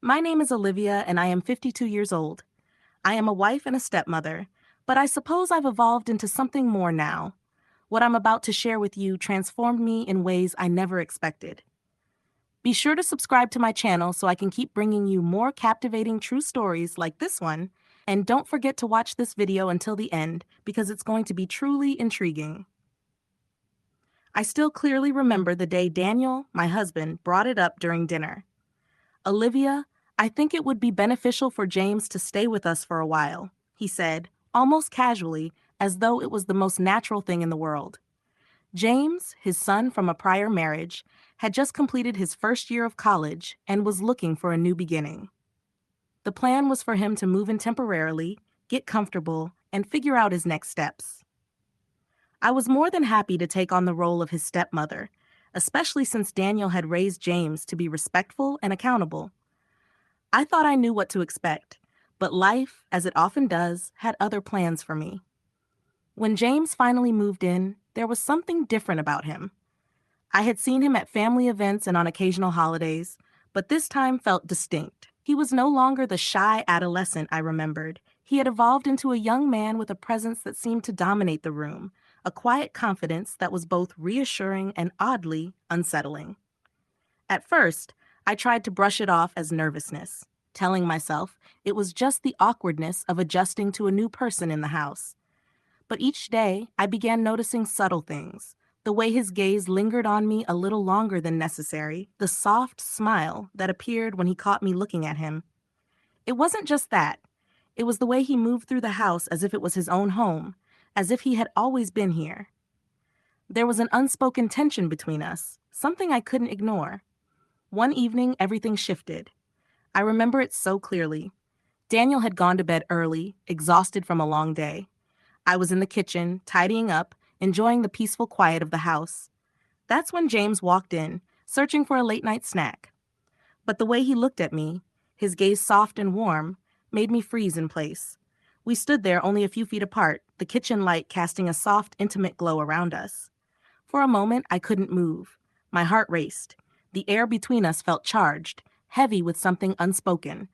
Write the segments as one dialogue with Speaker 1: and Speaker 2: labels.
Speaker 1: My name is Olivia and I am 52 years old. I am a wife and a stepmother, but I suppose I've evolved into something more now. What I'm about to share with you transformed me in ways I never expected. Be sure to subscribe to my channel so I can keep bringing you more captivating true stories like this one, and don't forget to watch this video until the end because it's going to be truly intriguing. I still clearly remember the day Daniel, my husband, brought it up during dinner. "Olivia, I think it would be beneficial for James to stay with us for a while," he said, almost casually, as though it was the most natural thing in the world. James, his son from a prior marriage, had just completed his first year of college and was looking for a new beginning. The plan was for him to move in temporarily, get comfortable, and figure out his next steps. I was more than happy to take on the role of his stepmother, especially since Daniel had raised James to be respectful and accountable. I thought I knew what to expect, but life, as it often does, had other plans for me. When James finally moved in, there was something different about him. I had seen him at family events and on occasional holidays, but this time felt distinct. He was no longer the shy adolescent I remembered. He had evolved into a young man with a presence that seemed to dominate the room, a quiet confidence that was both reassuring and oddly unsettling. At first, I tried to brush it off as nervousness, telling myself it was just the awkwardness of adjusting to a new person in the house. But each day, I began noticing subtle things. The way his gaze lingered on me a little longer than necessary, the soft smile that appeared when he caught me looking at him. It wasn't just that. It was the way he moved through the house as if it was his own home, as if he had always been here. There was an unspoken tension between us, something I couldn't ignore. One evening, everything shifted. I remember it so clearly. Daniel had gone to bed early, exhausted from a long day. I was in the kitchen, tidying up, enjoying the peaceful quiet of the house. That's when James walked in, searching for a late-night snack. But the way he looked at me, his gaze soft and warm, made me freeze in place. We stood there only a few feet apart, the kitchen light casting a soft, intimate glow around us. For a moment, I couldn't move. My heart raced. The air between us felt charged, heavy with something unspoken,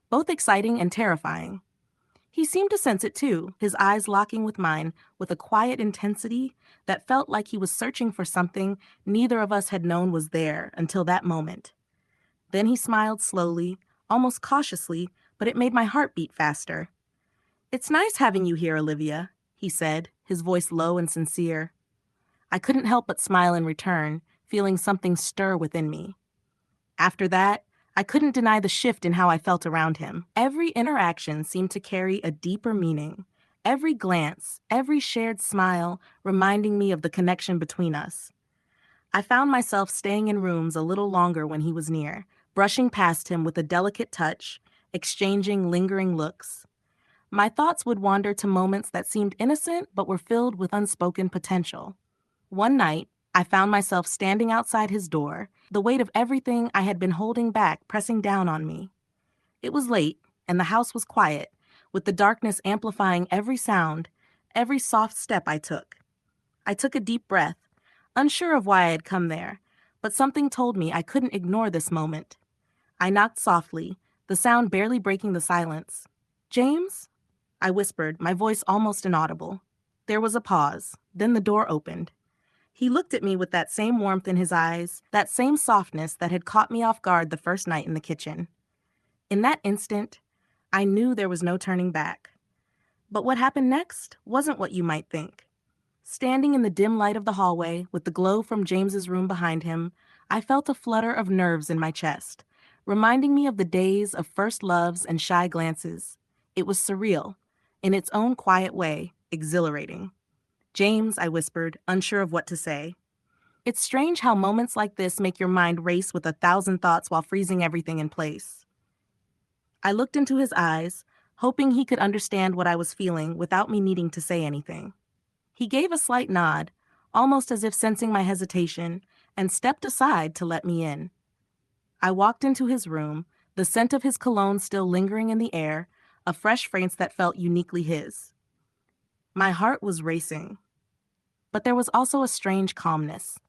Speaker 1: both exciting and terrifying. He seemed to sense it too, his eyes locking with mine with a quiet intensity that felt like he was searching for something neither of us had known was there until that moment. Then he smiled slowly, almost cautiously, but it made my heart beat faster. "It's nice having you here, Olivia," he said, his voice low and sincere. I couldn't help but smile in return, feeling something stir within me. After that, I couldn't deny the shift in how I felt around him. Every interaction seemed to carry a deeper meaning. Every glance, every shared smile, reminding me of the connection between us. I found myself staying in rooms a little longer when he was near, brushing past him with a delicate touch, exchanging lingering looks. My thoughts would wander to moments that seemed innocent but were filled with unspoken potential. One night, I found myself standing outside his door, the weight of everything I had been holding back pressing down on me. It was late, and the house was quiet, with the darkness amplifying every sound, every soft step I took. I took a deep breath, unsure of why I had come there, but something told me I couldn't ignore this moment. I knocked softly, the sound barely breaking the silence. "James?" I whispered, my voice almost inaudible. There was a pause, then the door opened. He looked at me with that same warmth in his eyes, that same softness that had caught me off guard the first night in the kitchen. In that instant, I knew there was no turning back. But what happened next wasn't what you might think. Standing in the dim light of the hallway, with the glow from James's room behind him, I felt a flutter of nerves in my chest, reminding me of the days of first loves and shy glances. It was surreal, in its own quiet way, exhilarating. "James," I whispered, unsure of what to say. It's strange how moments like this make your mind race with 1,000 thoughts while freezing everything in place. I looked into his eyes, hoping he could understand what I was feeling without me needing to say anything. He gave a slight nod, almost as if sensing my hesitation, and stepped aside to let me in. I walked into his room, the scent of his cologne still lingering in the air, a fresh fragrance that felt uniquely his. My heart was racing, but there was also a strange calmness.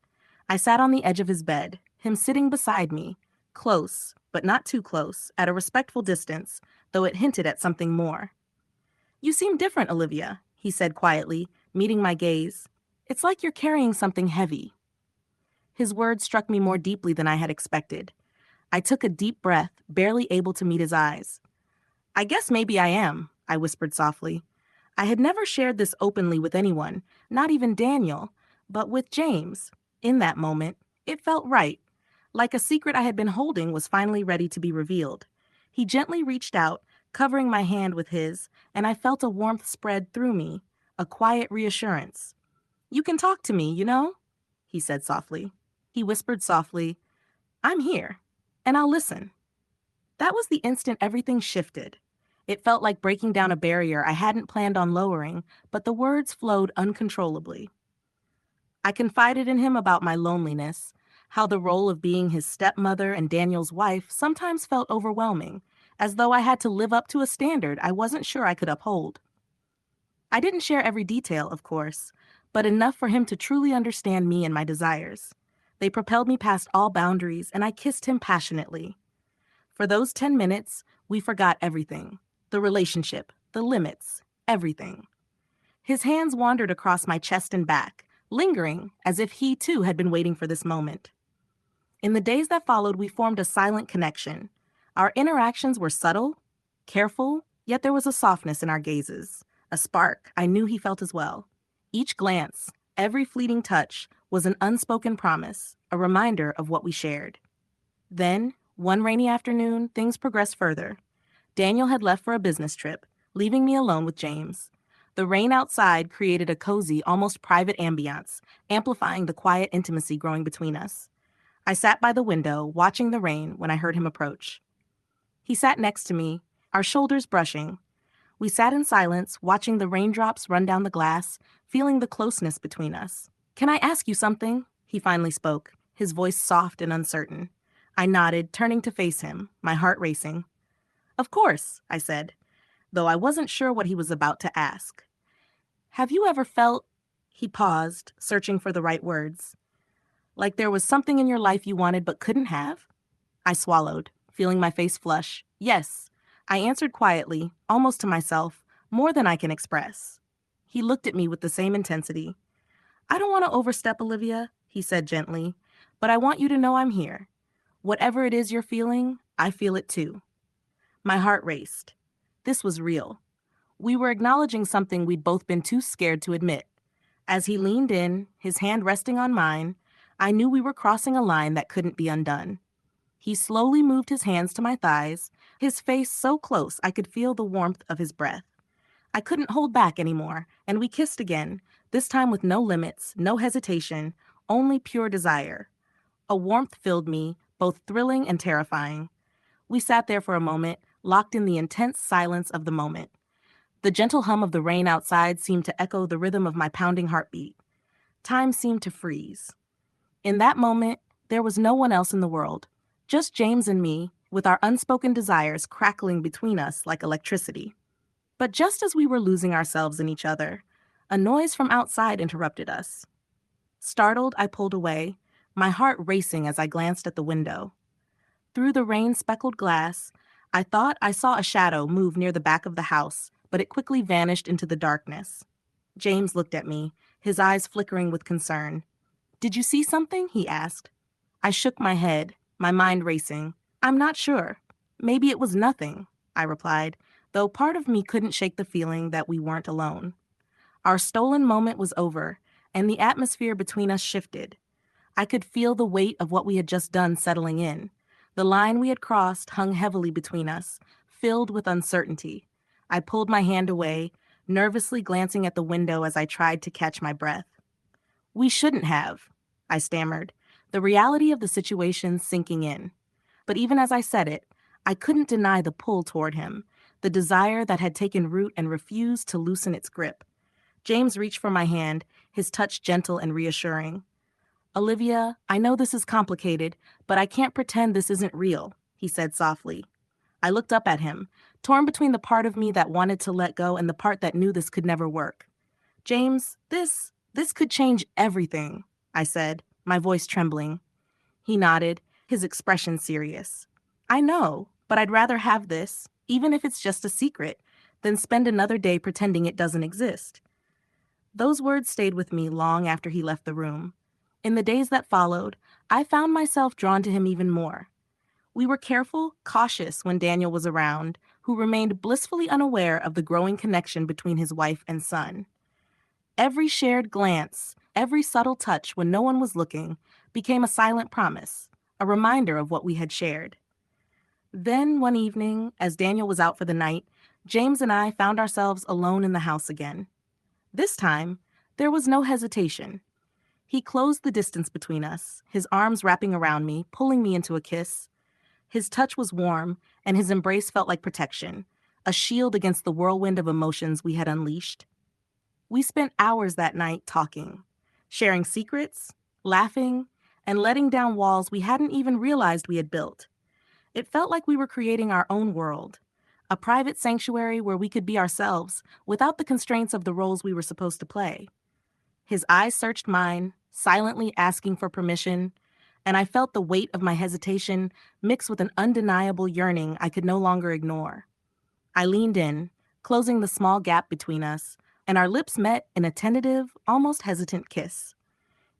Speaker 1: I sat on the edge of his bed, him sitting beside me, close, but not too close, at a respectful distance, though it hinted at something more. "You seem different, Olivia," he said quietly, meeting my gaze. "It's like you're carrying something heavy." His words struck me more deeply than I had expected. I took a deep breath, barely able to meet his eyes. "I guess maybe I am," I whispered softly. I had never shared this openly with anyone, not even Daniel, but with James. In that moment, it felt right, like a secret I had been holding was finally ready to be revealed. He gently reached out, covering my hand with his, and I felt a warmth spread through me, a quiet reassurance. "You can talk to me, you know?" he said softly. He whispered softly, "I'm here, and I'll listen." That was the instant everything shifted. It felt like breaking down a barrier I hadn't planned on lowering, but the words flowed uncontrollably. I confided in him about my loneliness, how the role of being his stepmother and Daniel's wife sometimes felt overwhelming, as though I had to live up to a standard I wasn't sure I could uphold. I didn't share every detail, of course, but enough for him to truly understand me and my desires. They propelled me past all boundaries, and I kissed him passionately. For those 10 minutes, we forgot everything. The relationship, the limits, everything. His hands wandered across my chest and back, lingering as if he too had been waiting for this moment. In the days that followed, we formed a silent connection. Our interactions were subtle, careful, yet there was a softness in our gazes, a spark I knew he felt as well. Each glance, every fleeting touch, was an unspoken promise, a reminder of what we shared. Then, one rainy afternoon, things progressed further. Daniel had left for a business trip, leaving me alone with James. The rain outside created a cozy, almost private ambiance, amplifying the quiet intimacy growing between us. I sat by the window, watching the rain, when I heard him approach. He sat next to me, our shoulders brushing. We sat in silence, watching the raindrops run down the glass, feeling the closeness between us. "Can I ask you something?" he finally spoke, his voice soft and uncertain. I nodded, turning to face him, my heart racing. "Of course," I said, though I wasn't sure what he was about to ask. "Have you ever felt—" He paused, searching for the right words. "Like there was something in your life you wanted but couldn't have?" I swallowed, feeling my face flush. "Yes," I answered quietly, almost to myself, "more than I can express." He looked at me with the same intensity. "I don't want to overstep, Olivia," he said gently, "but I want you to know I'm here. Whatever it is you're feeling, I feel it too." My heart raced. This was real. We were acknowledging something we'd both been too scared to admit. As he leaned in, his hand resting on mine, I knew we were crossing a line that couldn't be undone. He slowly moved his hands to my thighs, his face so close I could feel the warmth of his breath. I couldn't hold back anymore, and we kissed again, this time with no limits, no hesitation, only pure desire. A warmth filled me, both thrilling and terrifying. We sat there for a moment, locked in the intense silence of the moment. The gentle hum of the rain outside seemed to echo the rhythm of my pounding heartbeat. Time seemed to freeze. In that moment, there was no one else in the world, just James and me, with our unspoken desires crackling between us like electricity. But just as we were losing ourselves in each other, a noise from outside interrupted us. Startled, I pulled away, my heart racing as I glanced at the window. Through the rain-speckled glass, I thought I saw a shadow move near the back of the house, but it quickly vanished into the darkness. James looked at me, his eyes flickering with concern. "Did you see something?" he asked. I shook my head, my mind racing. "I'm not sure. Maybe it was nothing," I replied, though part of me couldn't shake the feeling that we weren't alone. Our stolen moment was over, and the atmosphere between us shifted. I could feel the weight of what we had just done settling in. The line we had crossed hung heavily between us, filled with uncertainty. I pulled my hand away, nervously glancing at the window as I tried to catch my breath. "We shouldn't have," I stammered, the reality of the situation sinking in. But even as I said it, I couldn't deny the pull toward him, the desire that had taken root and refused to loosen its grip. James reached for my hand, his touch gentle and reassuring. "Olivia, I know this is complicated, but I can't pretend this isn't real," he said softly. I looked up at him, torn between the part of me that wanted to let go and the part that knew this could never work. "James, this could change everything," I said, my voice trembling. He nodded, his expression serious. I know, but I'd rather have this, even if it's just a secret, than spend another day pretending it doesn't exist. Those words stayed with me long after he left the room. In the days that followed, I found myself drawn to him even more. We were careful, cautious when Daniel was around, who remained blissfully unaware of the growing connection between his wife and son. Every shared glance, every subtle touch when no one was looking, became a silent promise, a reminder of what we had shared. Then, one evening, as Daniel was out for the night, James and I found ourselves alone in the house again. This time, there was no hesitation. He closed the distance between us, his arms wrapping around me, pulling me into a kiss. His touch was warm, and his embrace felt like protection, a shield against the whirlwind of emotions we had unleashed. We spent hours that night talking, sharing secrets, laughing, and letting down walls we hadn't even realized we had built. It felt like we were creating our own world, a private sanctuary where we could be ourselves without the constraints of the roles we were supposed to play. His eyes searched mine, silently asking for permission, and I felt the weight of my hesitation mix with an undeniable yearning I could no longer ignore. I leaned in, closing the small gap between us, and our lips met in a tentative, almost hesitant kiss.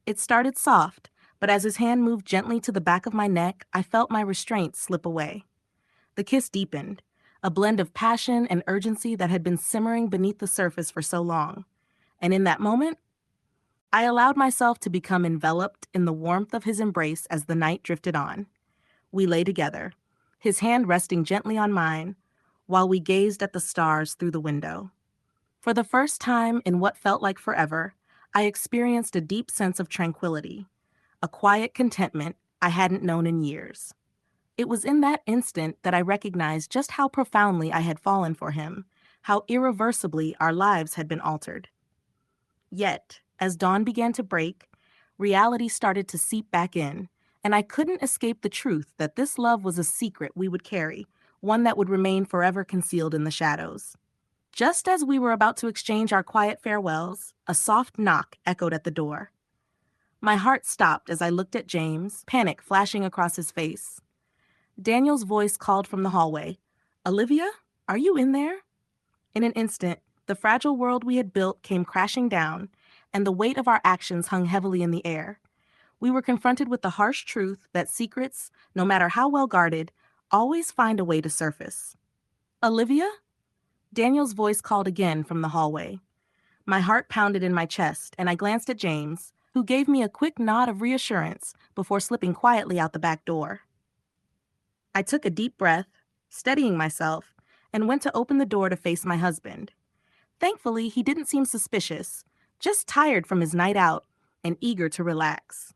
Speaker 1: It started soft, but as his hand moved gently to the back of my neck, I felt my restraint slip away. The kiss deepened, a blend of passion and urgency that had been simmering beneath the surface for so long. And in that moment, I allowed myself to become enveloped in the warmth of his embrace as the night drifted on. We lay together, his hand resting gently on mine, while we gazed at the stars through the window. For the first time in what felt like forever, I experienced a deep sense of tranquility, a quiet contentment I hadn't known in years. It was in that instant that I recognized just how profoundly I had fallen for him, how irreversibly our lives had been altered. Yet, as dawn began to break, reality started to seep back in, and I couldn't escape the truth that this love was a secret we would carry, one that would remain forever concealed in the shadows. Just as we were about to exchange our quiet farewells, a soft knock echoed at the door. My heart stopped as I looked at James, panic flashing across his face. Daniel's voice called from the hallway, "Olivia, are you in there?" In an instant, the fragile world we had built came crashing down, and the weight of our actions hung heavily in the air. We were confronted with the harsh truth that secrets, no matter how well guarded, always find a way to surface. "Olivia?" Daniel's voice called again from the hallway. My heart pounded in my chest, and I glanced at James, who gave me a quick nod of reassurance before slipping quietly out the back door. I took a deep breath, steadying myself, and went to open the door to face my husband. Thankfully, he didn't seem suspicious, just tired from his night out and eager to relax.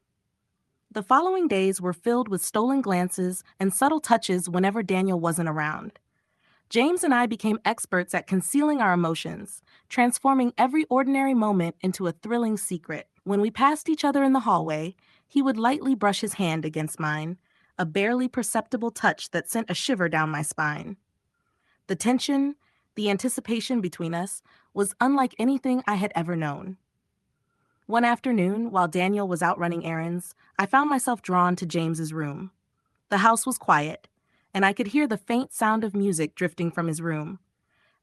Speaker 1: The following days were filled with stolen glances and subtle touches whenever Daniel wasn't around. James and I became experts at concealing our emotions, transforming every ordinary moment into a thrilling secret. When we passed each other in the hallway, he would lightly brush his hand against mine, a barely perceptible touch that sent a shiver down my spine. The tension, the anticipation between us, was unlike anything I had ever known. One afternoon, while Daniel was out running errands, I found myself drawn to James's room. The house was quiet, and I could hear the faint sound of music drifting from his room.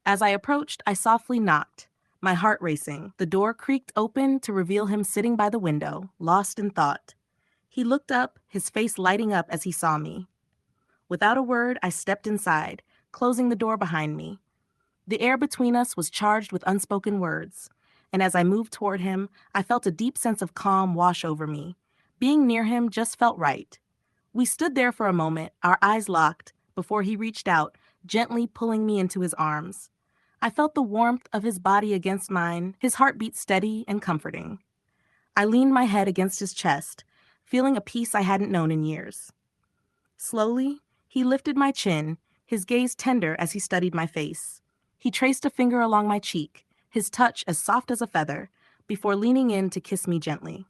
Speaker 1: As I approached, I softly knocked, my heart racing. The door creaked open to reveal him sitting by the window, lost in thought. He looked up, his face lighting up as he saw me. Without a word, I stepped inside, closing the door behind me. The air between us was charged with unspoken words, and as I moved toward him, I felt a deep sense of calm wash over me. Being near him just felt right. We stood there for a moment, our eyes locked, before he reached out, gently pulling me into his arms. I felt the warmth of his body against mine, his heartbeat steady and comforting. I leaned my head against his chest, feeling a peace I hadn't known in years. Slowly, he lifted my chin, his gaze tender as he studied my face. He traced a finger along my cheek, his touch as soft as a feather, before leaning in to kiss me gently.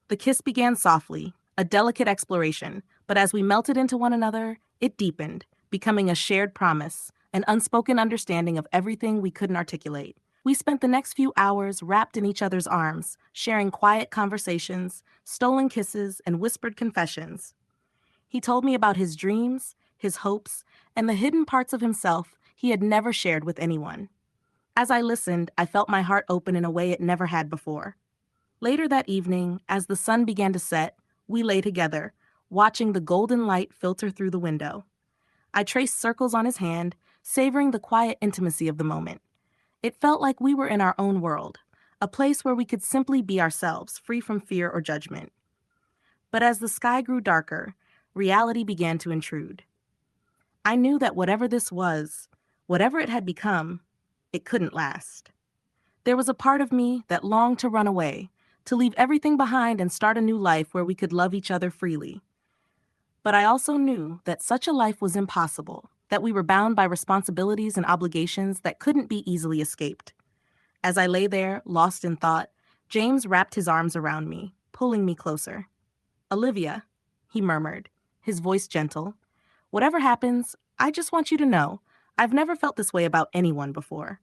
Speaker 1: The kiss began softly, a delicate exploration, but as we melted into one another, it deepened, becoming a shared promise, an unspoken understanding of everything we couldn't articulate. We spent the next few hours wrapped in each other's arms, sharing quiet conversations, stolen kisses, and whispered confessions. He told me about his dreams, his hopes, and the hidden parts of himself he had never shared with anyone. As I listened, I felt my heart open in a way it never had before. Later that evening, as the sun began to set, we lay together, watching the golden light filter through the window. I traced circles on his hand, savoring the quiet intimacy of the moment. It felt like we were in our own world, a place where we could simply be ourselves, free from fear or judgment. But as the sky grew darker, reality began to intrude. I knew that whatever this was, whatever it had become, it couldn't last. There was a part of me that longed to run away, to leave everything behind and start a new life where we could love each other freely. But I also knew that such a life was impossible, that we were bound by responsibilities and obligations that couldn't be easily escaped. As I lay there, lost in thought, James wrapped his arms around me, pulling me closer. "Olivia," he murmured, his voice gentle, "whatever happens, I just want you to know, I've never felt this way about anyone before."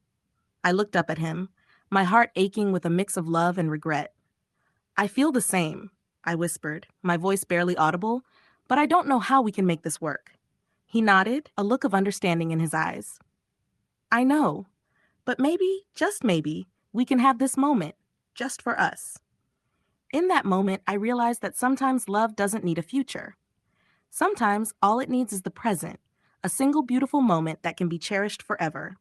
Speaker 1: I looked up at him, my heart aching with a mix of love and regret. "I feel the same," I whispered, my voice barely audible, "but I don't know how we can make this work." He nodded, a look of understanding in his eyes. "I know, but maybe, just maybe, we can have this moment, just for us." In that moment, I realized that sometimes love doesn't need a future. Sometimes all it needs is the present, a single beautiful moment that can be cherished forever.